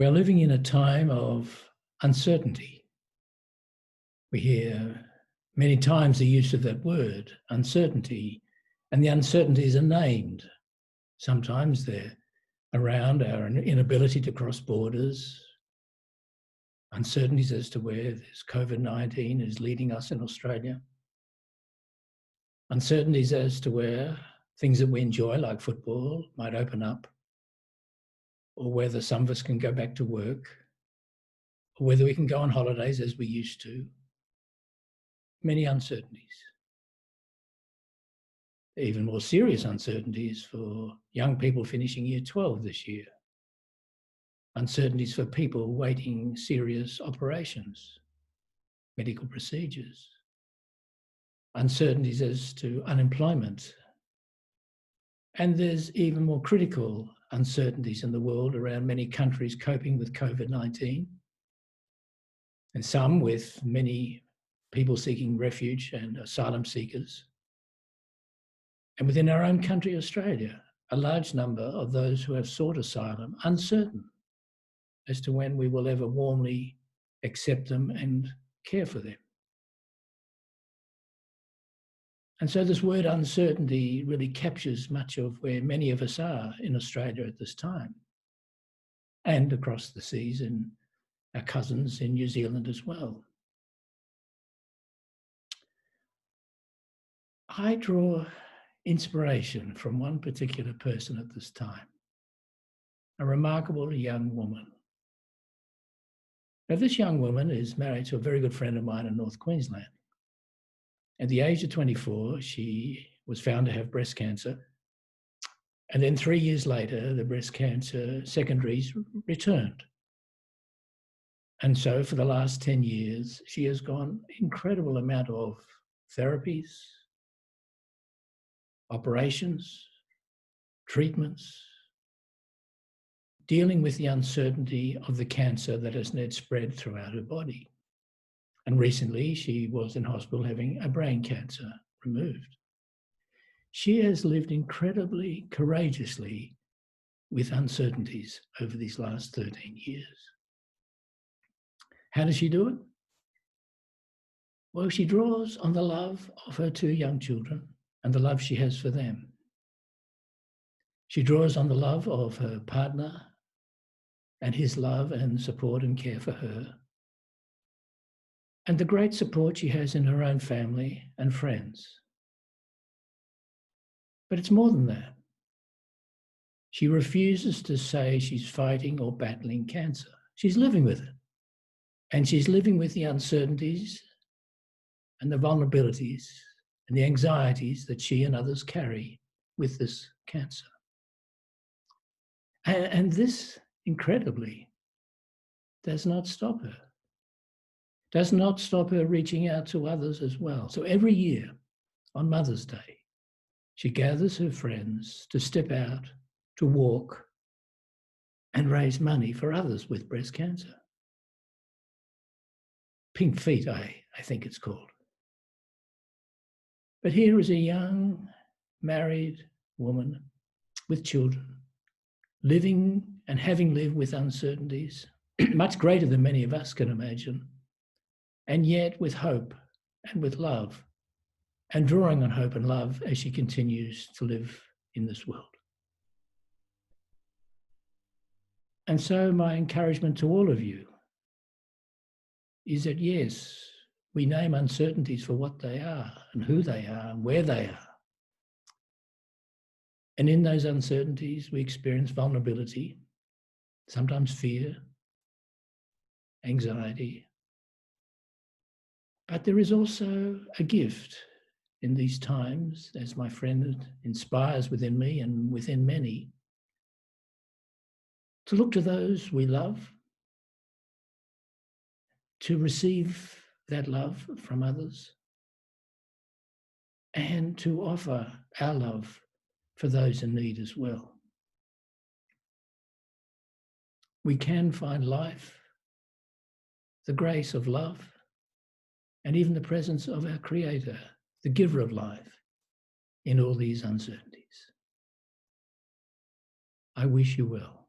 We are living in a time of uncertainty. We hear many times the use of that word, uncertainty, and the uncertainties are named. Sometimes they're around our inability to cross borders, uncertainties as to where this COVID-19 is leading us in Australia, uncertainties as to where things that we enjoy, like football, might open up, or whether some of us can go back to work, or whether we can go on holidays as we used to. Many uncertainties. Even more serious uncertainties for young people finishing year 12 this year. Uncertainties for people waiting serious operations, medical procedures. Uncertainties as to unemployment. And there's even more critical uncertainties in the world around many countries coping with COVID-19, and some with many people seeking refuge and asylum seekers. And within our own country, Australia, a large number of those who have sought asylum uncertain as to when we will ever warmly accept them and care for them. And so this word uncertainty really captures much of where many of us are in Australia at this time, and across the seas in our cousins in New Zealand as well. I draw inspiration from one particular person at this time, a remarkable young woman. Now, this young woman is married to a very good friend of mine in North Queensland. At the age of 24, she was found to have breast cancer. And then 3 years later, the breast cancer secondaries returned. And so for the last 10 years, she has gone incredible amount of therapies, operations, treatments, dealing with the uncertainty of the cancer that has now spread throughout her body. And recently she was in hospital having a brain cancer removed. She has lived incredibly courageously with uncertainties over these last 13 years. How does she do it? Well, she draws on the love of her 2 young children and the love she has for them. She draws on the love of her partner and his love and support and care for her, and the great support she has in her own family and friends. But it's more than that. She refuses to say she's fighting or battling cancer. She's living with it. And she's living with the uncertainties and the vulnerabilities and the anxieties that she and others carry with this cancer. And this, incredibly, does not stop her. Does not stop her reaching out to others as well. So every year on Mother's Day, she gathers her friends to step out, to walk, and raise money for others with breast cancer. Pink Feet, I think it's called. But here is a young, married woman with children, living and having lived with uncertainties, much greater than many of us can imagine, and yet with hope and with love, and drawing on hope and love as she continues to live in this world. And so my encouragement to all of you is that, yes, we name uncertainties for what they are and who they are and where they are. And in those uncertainties, we experience vulnerability, sometimes fear, anxiety. But there is also a gift in these times, as my friend inspires within me and within many, to look to those we love, to receive that love from others, and to offer our love for those in need as well. We can find life, the grace of love, and even the presence of our Creator, the giver of life, in all these uncertainties. I wish you well.